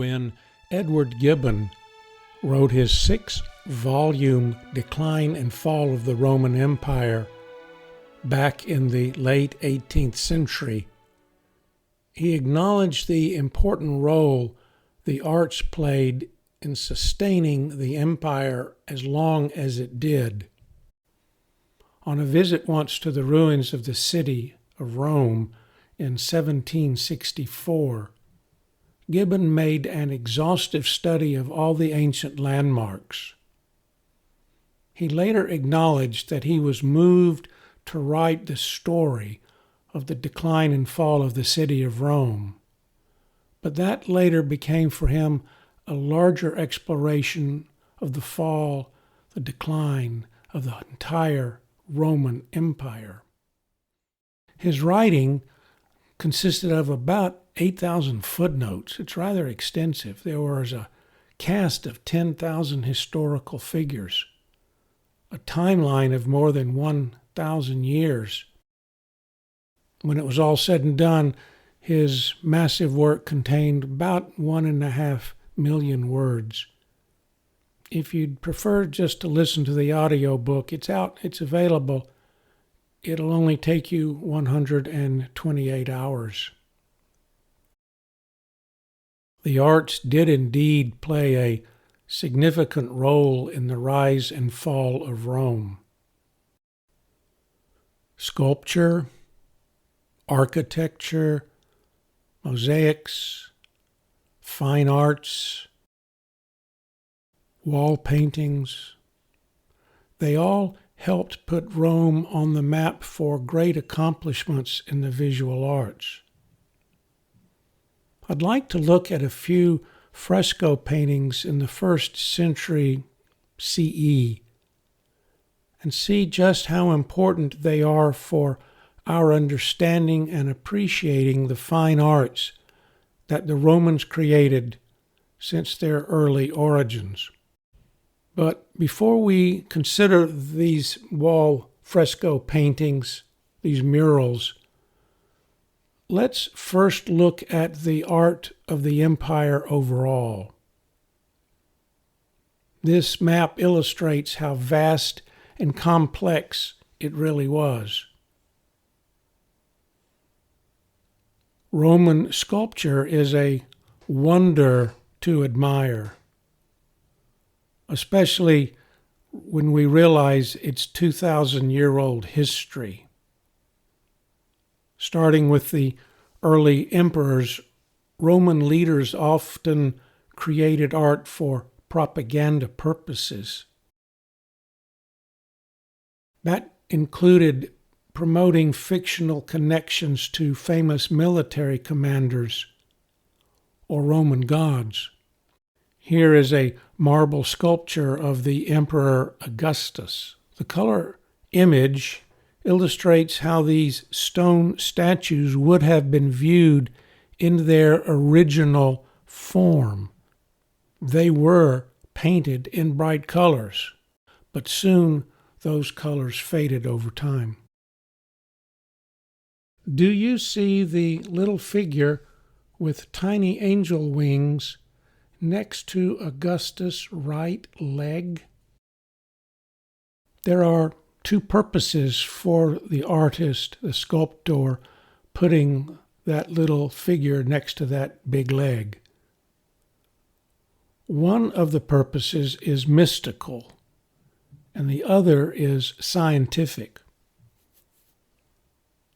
when Edward Gibbon wrote his 6-volume Decline and Fall of the Roman Empire back in the late 18th century. He acknowledged the important role the arts played in sustaining the empire as long as it did. On a visit once to the ruins of the city of Rome in 1764, Gibbon made an exhaustive study of all the ancient landmarks. He later acknowledged that he was moved to write the story of the decline and fall of the city of Rome, but that later became for him a larger exploration of the fall, the decline of the entire Roman Empire. His writing consisted of about 8,000 footnotes. It's rather extensive. There was a cast of 10,000 historical figures, a timeline of more than 1,000 years. When it was all said and done, his massive work contained about 1.5 million words. If you'd prefer just to listen to the audio book, it's available. It'll only take you 128 hours. The arts did indeed play a significant role in the rise and fall of Rome. Sculpture, architecture, mosaics, fine arts, wall paintings, they all helped put Rome on the map for great accomplishments in the visual arts. I'd like to look at a few fresco paintings in the 1st century CE and see just how important they are for our understanding and appreciating the fine arts that the Romans created since their early origins. But before we consider these wall fresco paintings, these murals, let's first look at the art of the empire overall. This map illustrates how vast and complex it really was. Roman sculpture is a wonder to admire, especially when we realize its 2,000-year-old history. Starting with the early emperors, Roman leaders often created art for propaganda purposes. That included promoting fictional connections to famous military commanders or Roman gods. Here is a marble sculpture of the Emperor Augustus. The color image illustrates how these stone statues would have been viewed in their original form. They were painted in bright colors, but soon those colors faded over time. Do you see the little figure with tiny angel wings next to Augustus' right leg? There are two purposes for the artist, the sculptor, putting that little figure next to that big leg. One of the purposes is mystical, and the other is scientific.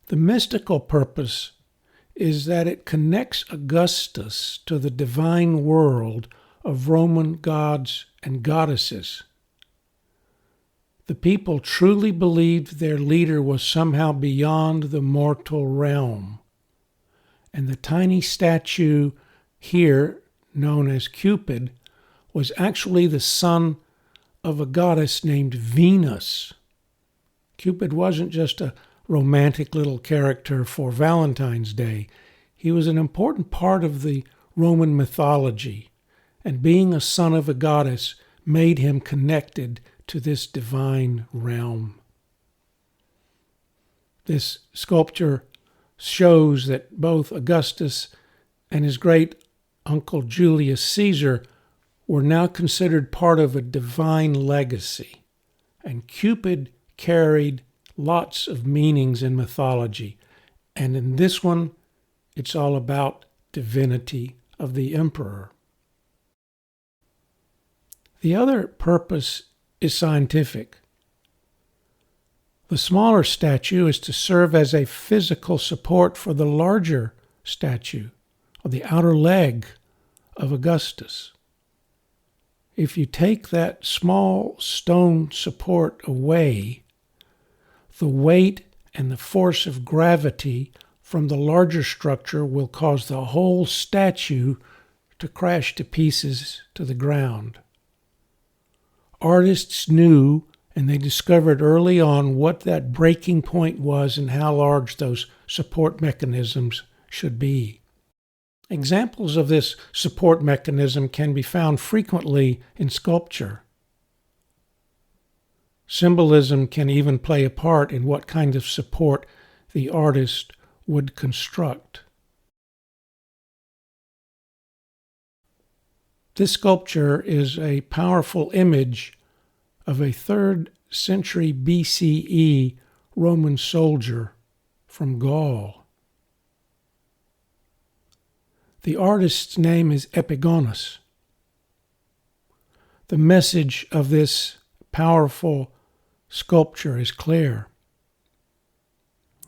The mystical purpose is that it connects Augustus to the divine world of Roman gods and goddesses. The people truly believed their leader was somehow beyond the mortal realm, and the tiny statue here, known as Cupid, was actually the son of a goddess named Venus. Cupid wasn't just a romantic little character for Valentine's Day. He was an important part of the Roman mythology, and being a son of a goddess made him connected to this divine realm. This sculpture shows that both Augustus and his great Uncle Julius Caesar were now considered part of a divine legacy, and Cupid carried lots of meanings in mythology. And in this one, it's all about divinity of the emperor. The other purpose is scientific. The smaller statue is to serve as a physical support for the larger statue, or the outer leg of Augustus. If you take that small stone support away, the weight and the force of gravity from the larger structure will cause the whole statue to crash to pieces to the ground. Artists knew, and they discovered early on what that breaking point was and how large those support mechanisms should be. Examples of this support mechanism can be found frequently in sculpture. Symbolism can even play a part in what kind of support the artist would construct. This sculpture is a powerful image of a 3rd century BCE Roman soldier from Gaul. The artist's name is Epigonus. The message of this powerful sculpture is clear.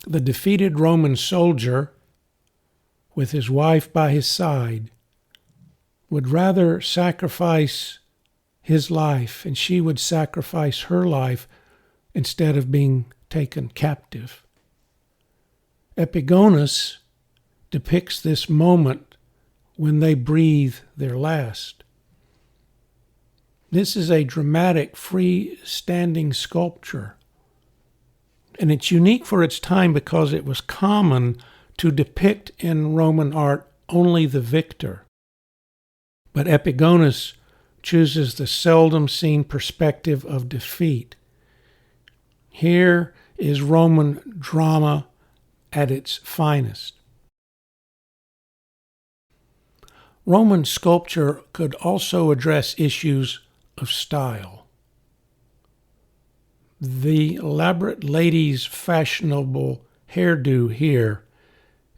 The defeated Roman soldier, with his wife by his side, would rather sacrifice his life, and she would sacrifice her life instead of being taken captive. Epigonus depicts this moment when they breathe their last. This is a dramatic, freestanding sculpture, and it's unique for its time because it was common to depict in Roman art only the victor. But Epigonus chooses the seldom seen perspective of defeat. Here is Roman drama at its finest. Roman sculpture could also address issues of style. The elaborate lady's fashionable hairdo here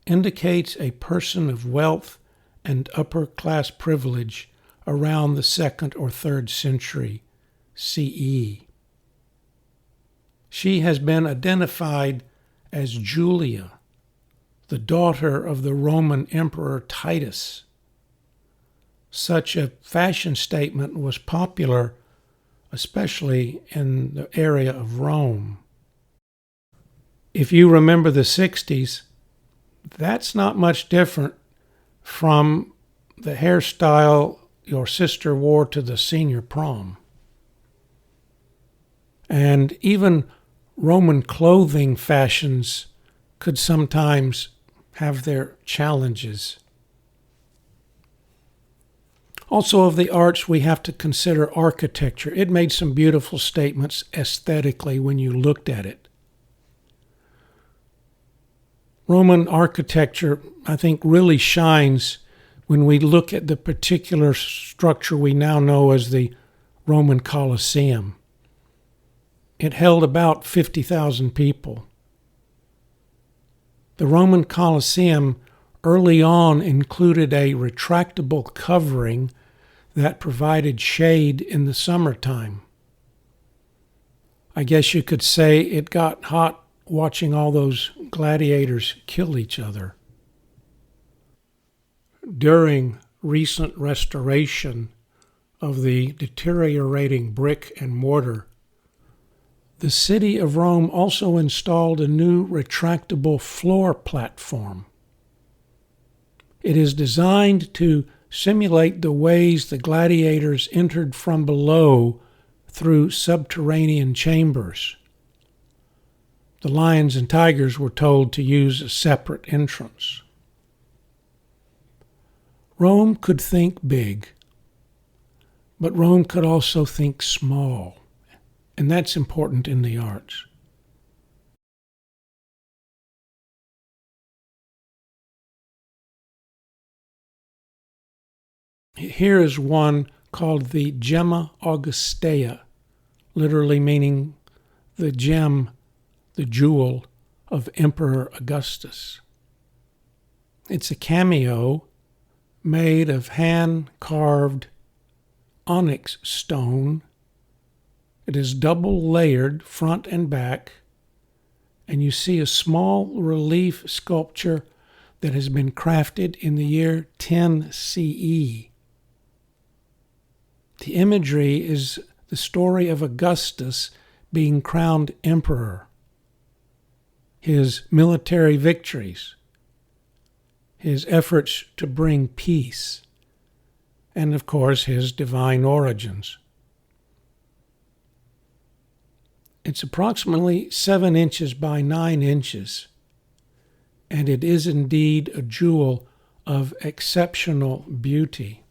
indicates a person of wealth and upper-class privilege around the 2nd or 3rd century CE. She has been identified as Julia, the daughter of the Roman Emperor Titus. Such a fashion statement was popular, especially in the area of Rome. If you remember the 60s, that's not much different from the hairstyle your sister wore to the senior prom. And even Roman clothing fashions could sometimes have their challenges. Also, of the arts, we have to consider architecture. It made some beautiful statements aesthetically when you looked at it. Roman architecture, I think, really shines when we look at the particular structure we now know as the Roman Colosseum. It held about 50,000 people. The Roman Colosseum early on included a retractable covering that provided shade in the summertime. I guess you could say it got hot watching all those gladiators kill each other. During recent restoration of the deteriorating brick and mortar, the city of Rome also installed a new retractable floor platform. It is designed to simulate the ways the gladiators entered from below through subterranean chambers. The lions and tigers were told to use a separate entrance. Rome could think big, but Rome could also think small, and that's important in the arts. Here is one called the Gemma Augustea, literally meaning the gem, the jewel of Emperor Augustus. It's a cameo made of hand-carved onyx stone. It is double layered front and back, and you see a small relief sculpture that has been crafted in the year 10 CE. The imagery is the story of Augustus being crowned emperor, his military victories, his efforts to bring peace, and of course his divine origins. It's approximately 7 inches by 9 inches, and it is indeed a jewel of exceptional beauty.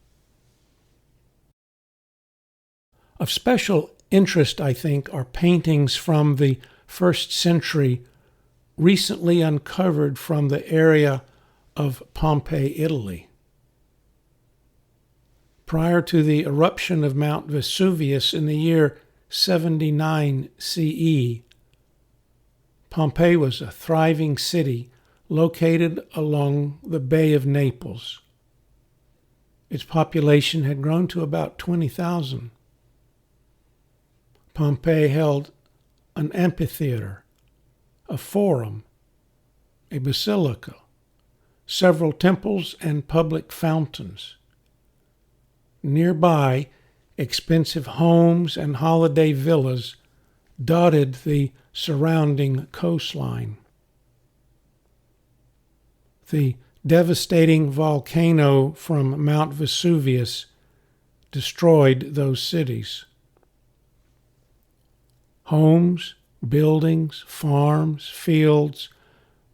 Of special interest, I think, are paintings from the 1st century recently uncovered from the area of Pompeii, Italy. Prior to the eruption of Mount Vesuvius in the year 79 CE, Pompeii was a thriving city located along the Bay of Naples. Its population had grown to about 20,000. Pompeii held an amphitheater, a forum, a basilica, several temples, and public fountains. Nearby, expensive homes and holiday villas dotted the surrounding coastline. The devastating volcano from Mount Vesuvius destroyed those cities. Homes, buildings, farms, fields,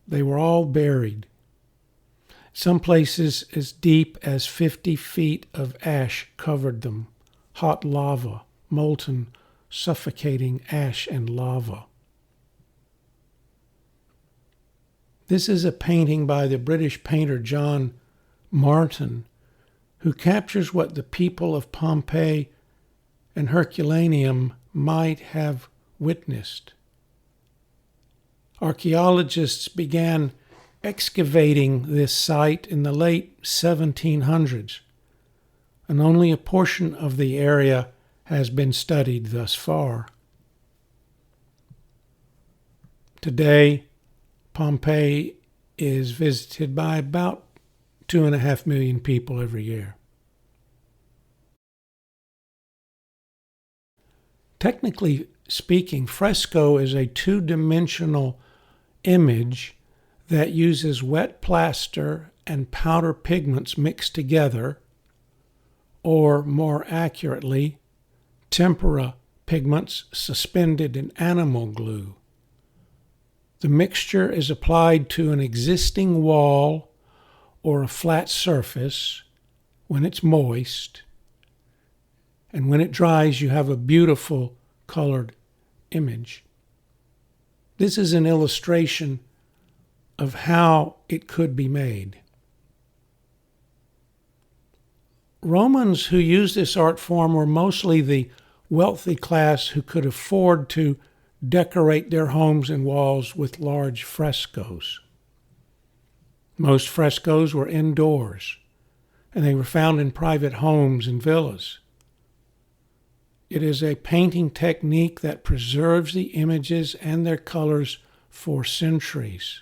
they were all buried. Some places as deep as 50 feet of ash covered them. Hot lava, molten, suffocating ash and lava. This is a painting by the British painter John Martin, who captures what the people of Pompeii and Herculaneum might have witnessed. Archaeologists began excavating this site in the late 1700s, and only a portion of the area has been studied thus far. Today, Pompeii is visited by about 2.5 million people every year. Technically speaking, fresco is a two-dimensional image that uses wet plaster and powder pigments mixed together, or more accurately, tempera pigments suspended in animal glue. The mixture is applied to an existing wall or a flat surface when it's moist, and when it dries, you have a beautiful colored image. This is an illustration of how it could be made. Romans who used this art form were mostly the wealthy class who could afford to decorate their homes and walls with large frescoes. Most frescoes were indoors, and they were found in private homes and villas. It is a painting technique that preserves the images and their colors for centuries.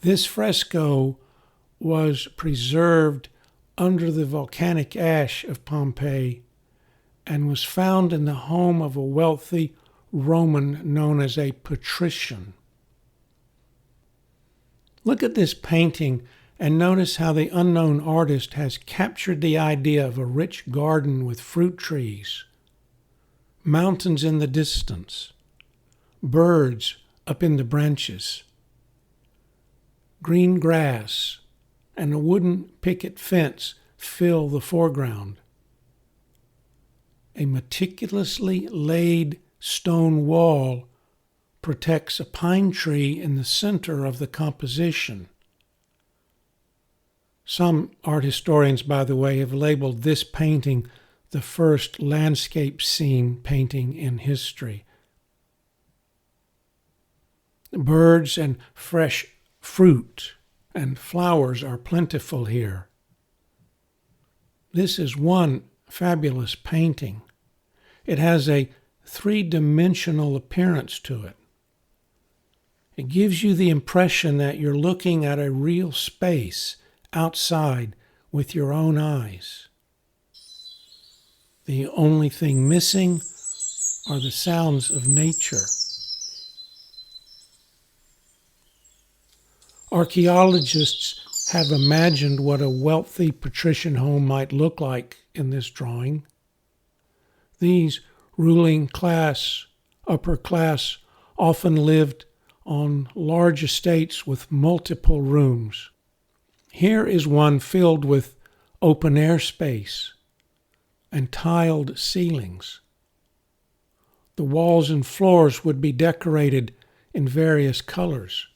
This fresco was preserved under the volcanic ash of Pompeii and was found in the home of a wealthy Roman known as a patrician. Look at this painting and notice how the unknown artist has captured the idea of a rich garden with fruit trees, mountains in the distance, birds up in the branches, green grass, and a wooden picket fence fill the foreground. A meticulously laid stone wall protects a pine tree in the center of the composition. Some art historians, by the way, have labeled this painting the first landscape scene painting in history. Birds and fresh fruit and flowers are plentiful here. This is one fabulous painting. It has a three-dimensional appearance to it. It gives you the impression that you're looking at a real space outside with your own eyes. The only thing missing are the sounds of nature. Archaeologists have imagined what a wealthy patrician home might look like in this drawing. These ruling class, upper class, often lived on large estates with multiple rooms. Here is one filled with open air space and tiled ceilings. The walls and floors would be decorated in various colors.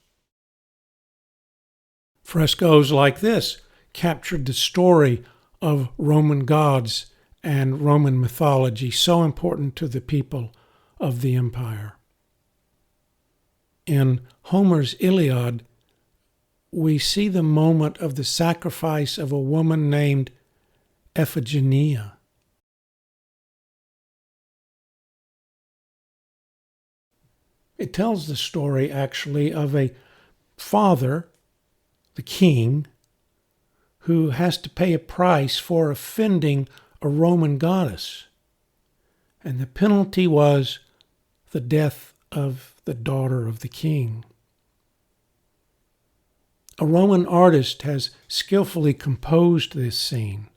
Frescoes like this captured the story of Roman gods and Roman mythology, so important to the people of the empire. In Homer's Iliad, we see the moment of the sacrifice of a woman named Iphigenia. It tells the story, actually, of a father, the king, who has to pay a price for offending a Roman goddess. And the penalty was the death of the daughter of the king. A Roman artist has skillfully composed this scene.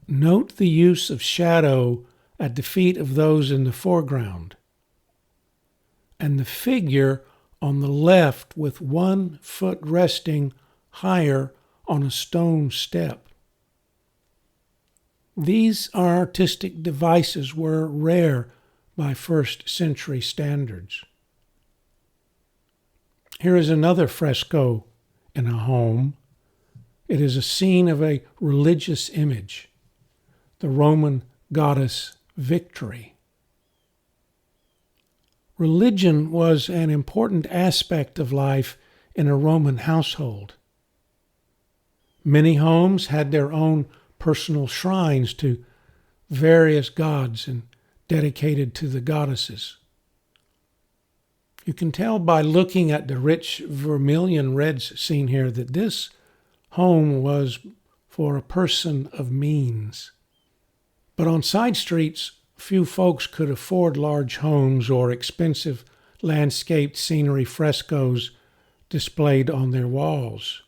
Note the use of shadow at the feet of those in the foreground, and the figure on the left with 1 foot resting higher on a stone step. These artistic devices were rare by first century standards. Here is another fresco in a home. It is a scene of a religious image, the Roman goddess Victory. Religion was an important aspect of life in a Roman household. Many homes had their own personal shrines to various gods and dedicated to the goddesses. You can tell by looking at the rich vermilion reds seen here that this home was for a person of means. But on side streets, few folks could afford large homes or expensive landscaped scenery frescoes displayed on their walls.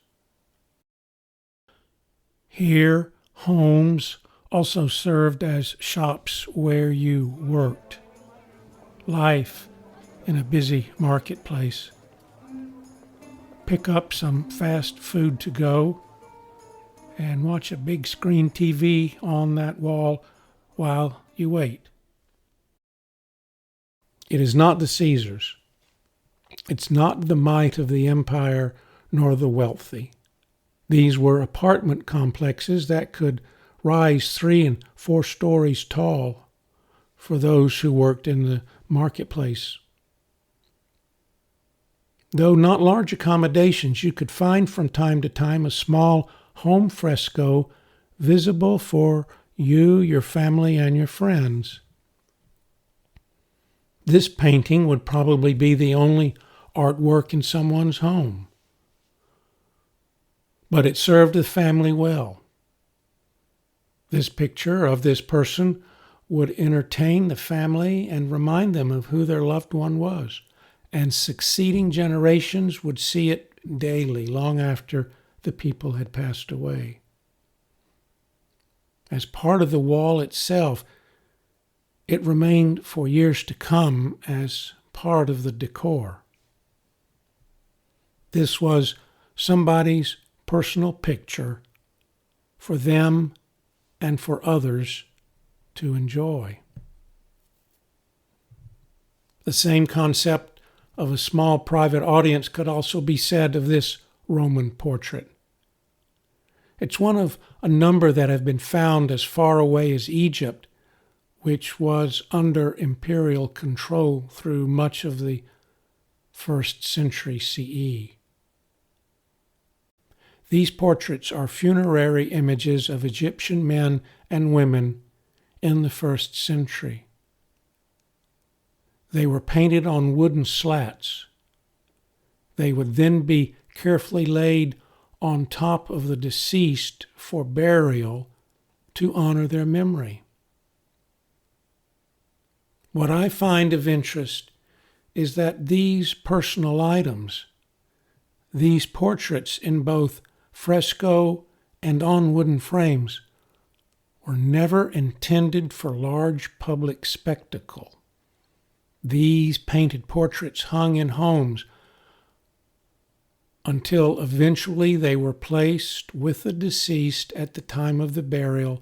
Here, homes also served as shops where you worked. Life in a busy marketplace. Pick up some fast food to go and watch a big screen TV on that wall while you wait. It is not the Caesars. It's not the might of the empire nor the wealthy. These were apartment complexes that could rise 3 and 4 stories tall for those who worked in the marketplace. Though not large accommodations, you could find from time to time a small home fresco visible for you, your family, and your friends. This painting would probably be the only artwork in someone's home. But it served the family well. This picture of this person would entertain the family and remind them of who their loved one was, and succeeding generations would see it daily, long after the people had passed away. As part of the wall itself, it remained for years to come as part of the decor. This was somebody's personal picture for them and for others to enjoy. The same concept of a small private audience could also be said of this Roman portrait. It's one of a number that have been found as far away as Egypt, which was under imperial control through much of the 1st century CE. These portraits are funerary images of Egyptian men and women in the 1st century. They were painted on wooden slats. They would then be carefully laid on top of the deceased for burial to honor their memory. What I find of interest is that these personal items, these portraits in both fresco and on wooden frames, were never intended for large public spectacle. These painted portraits hung in homes until eventually they were placed with the deceased at the time of the burial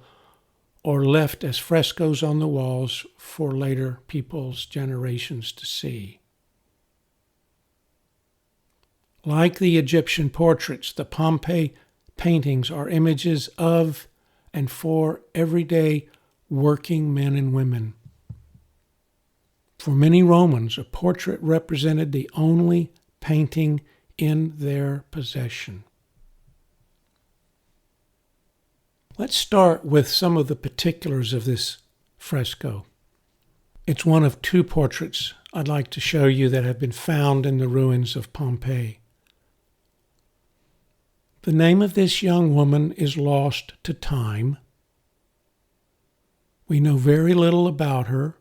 or left as frescoes on the walls for later people's generations to see. Like the Egyptian portraits, the Pompeii paintings are images of and for everyday working men and women. For many Romans, a portrait represented the only painting in their possession. Let's start with some of the particulars of this fresco. It's one of two portraits I'd like to show you that have been found in the ruins of Pompeii. The name of this young woman is lost to time. We know very little about her.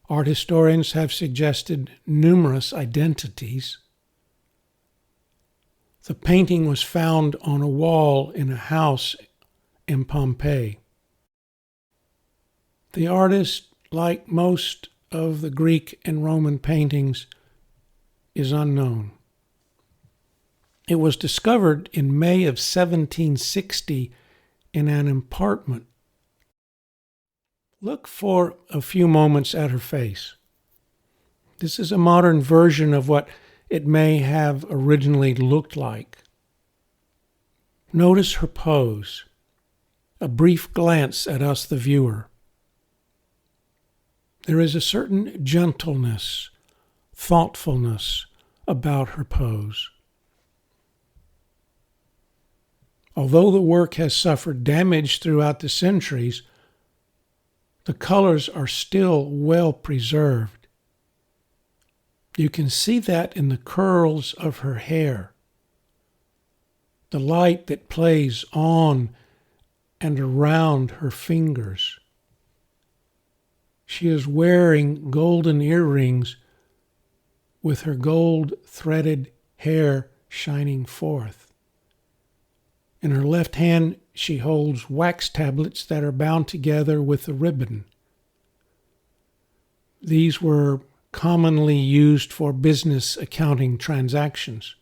Art historians have suggested numerous identities. The painting was found on a wall in a house in Pompeii. The artist, like most of the Greek and Roman paintings, is unknown. It was discovered in May of 1760 in an apartment. Look for a few moments at her face. This is a modern version of what it may have originally looked like. Notice her pose, a brief glance at us, the viewer. There is a certain gentleness, thoughtfulness about her pose. Although the work has suffered damage throughout the centuries, the colors are still well preserved. You can see that in the curls of her hair, the light that plays on and around her fingers. She is wearing golden earrings with her gold threaded hair shining forth. In her left hand, she holds wax tablets that are bound together with a ribbon. These were commonly used for business accounting transactions.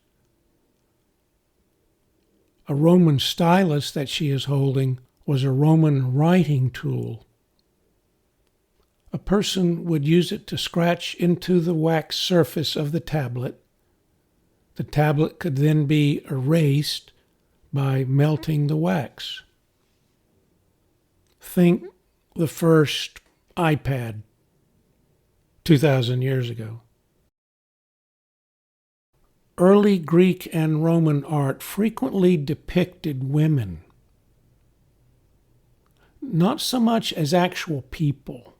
A Roman stylus that she is holding was a Roman writing tool. A person would use it to scratch into the wax surface of the tablet. The tablet could then be erased by melting the wax. Think the first iPad 2,000 years ago. Early Greek and Roman art frequently depicted women, not so much as actual people,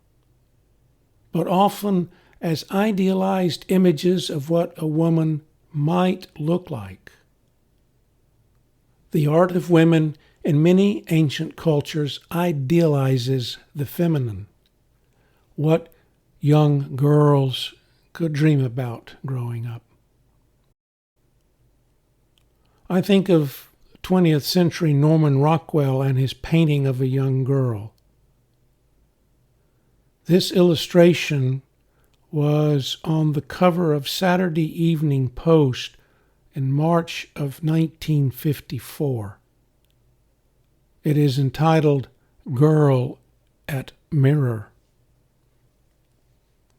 but often as idealized images of what a woman might look like. The art of women in many ancient cultures idealizes the feminine, what young girls could dream about growing up. I think of 20th century Norman Rockwell and his painting of a young girl. This illustration was on the cover of Saturday Evening Post in March of 1954. It is entitled Girl at Mirror.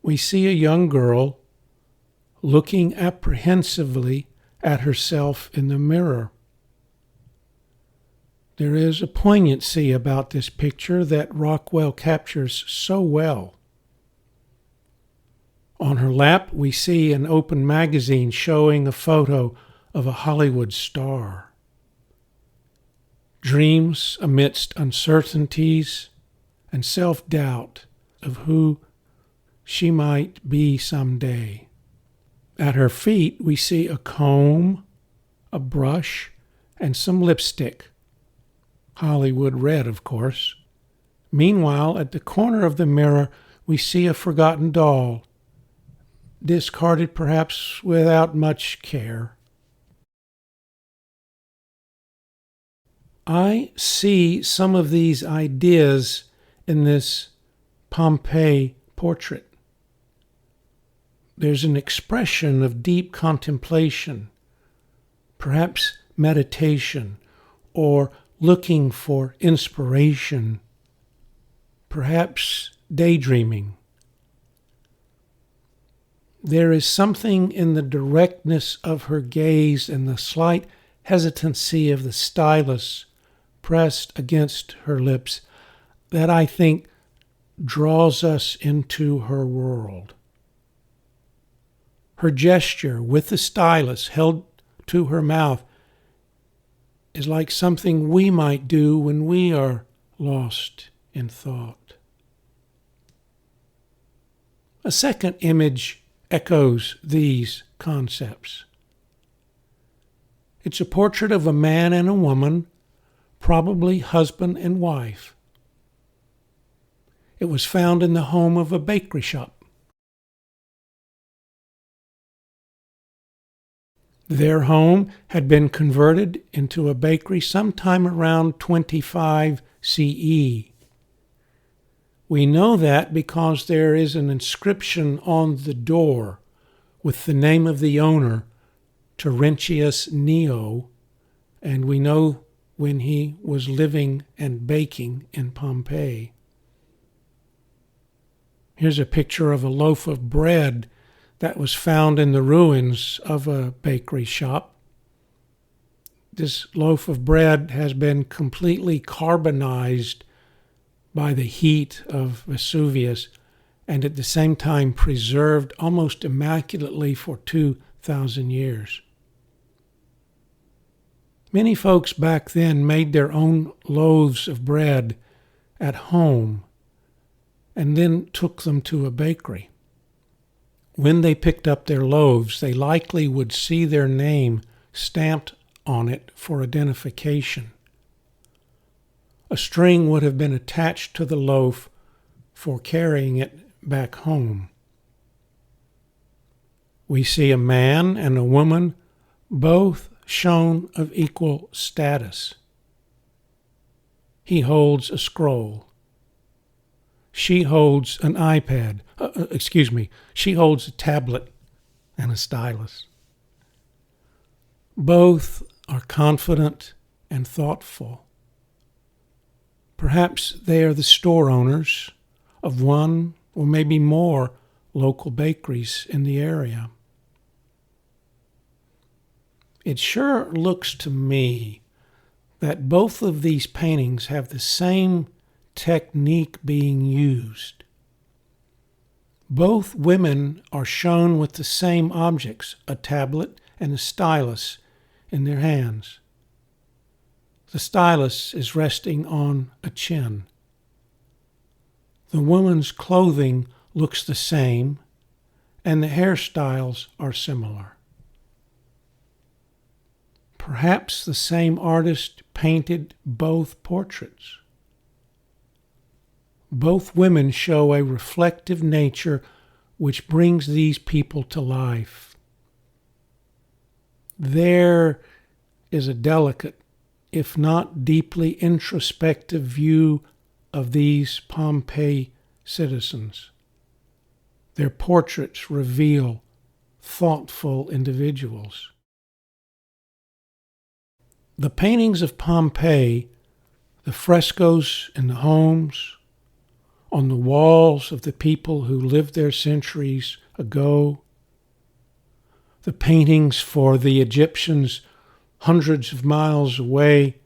We see a young girl looking apprehensively at herself in the mirror. There is a poignancy about this picture that Rockwell captures so well. On her lap, we see an open magazine showing a photo of a Hollywood star. Dreams amidst uncertainties and self-doubt of who she might be someday. At her feet, we see a comb, a brush, and some lipstick. Hollywood red, of course. Meanwhile, at the corner of the mirror, we see a forgotten doll, discarded perhaps without much care. I see some of these ideas in this Pompeii portrait. There's an expression of deep contemplation, perhaps meditation, or looking for inspiration, perhaps daydreaming. There is something in the directness of her gaze and the slight hesitancy of the stylus pressed against her lips that I think draws us into her world. Her gesture with the stylus held to her mouth is like something we might do when we are lost in thought. A second image echoes these concepts. It's a portrait of a man and a woman, probably husband and wife. It was found in the home of a bakery shop. Their home had been converted into a bakery sometime around 25 CE. We know that because there is an inscription on the door with the name of the owner, Terentius Neo, and we know when he was living and baking in Pompeii. Here's a picture of a loaf of bread that was found in the ruins of a bakery shop. This loaf of bread has been completely carbonized by the heat of Vesuvius and at the same time preserved almost immaculately for 2,000 years. Many folks back then made their own loaves of bread at home and then took them to a bakery. When they picked up their loaves, they likely would see their name stamped on it for identification. A string would have been attached to the loaf for carrying it back home. We see a man and a woman, both shown of equal status. He holds a scroll. She holds an iPad. She holds a tablet and a stylus. Both are confident and thoughtful. Perhaps they are the store owners of one or maybe more local bakeries in the area. It sure looks to me that both of these paintings have the same technique being used. Both women are shown with the same objects, a tablet and a stylus, in their hands. The stylus is resting on a chin. The woman's clothing looks the same, and the hairstyles are similar. Perhaps the same artist painted both portraits. Both women show a reflective nature which brings these people to life. There is a delicate, if not deeply introspective view of these Pompeii citizens. Their portraits reveal thoughtful individuals. The paintings of Pompeii, the frescoes in the homes, on the walls of the people who lived there centuries ago, the paintings for the Egyptians hundreds of miles away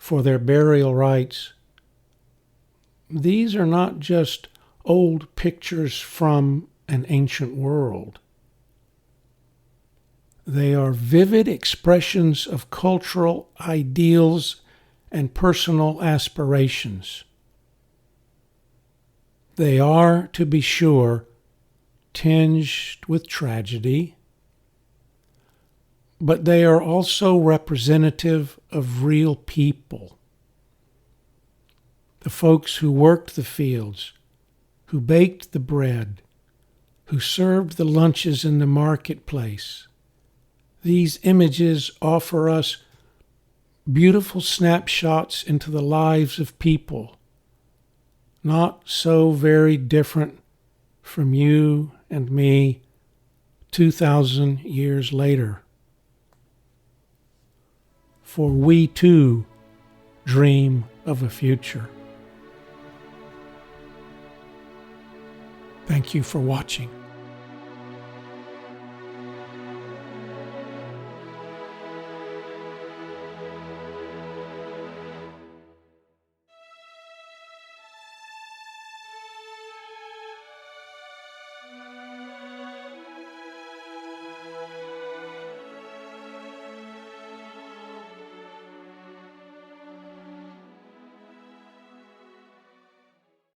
for their burial rites, these are not just old pictures from an ancient world. They are vivid expressions of cultural ideals and personal aspirations. They are, to be sure, tinged with tragedy, but they are also representative of real people. The folks who worked the fields, who baked the bread, who served the lunches in the marketplace. These images offer us beautiful snapshots into the lives of people, not so very different from you and me 2,000 years later. For we too dream of a future. Thank you for watching.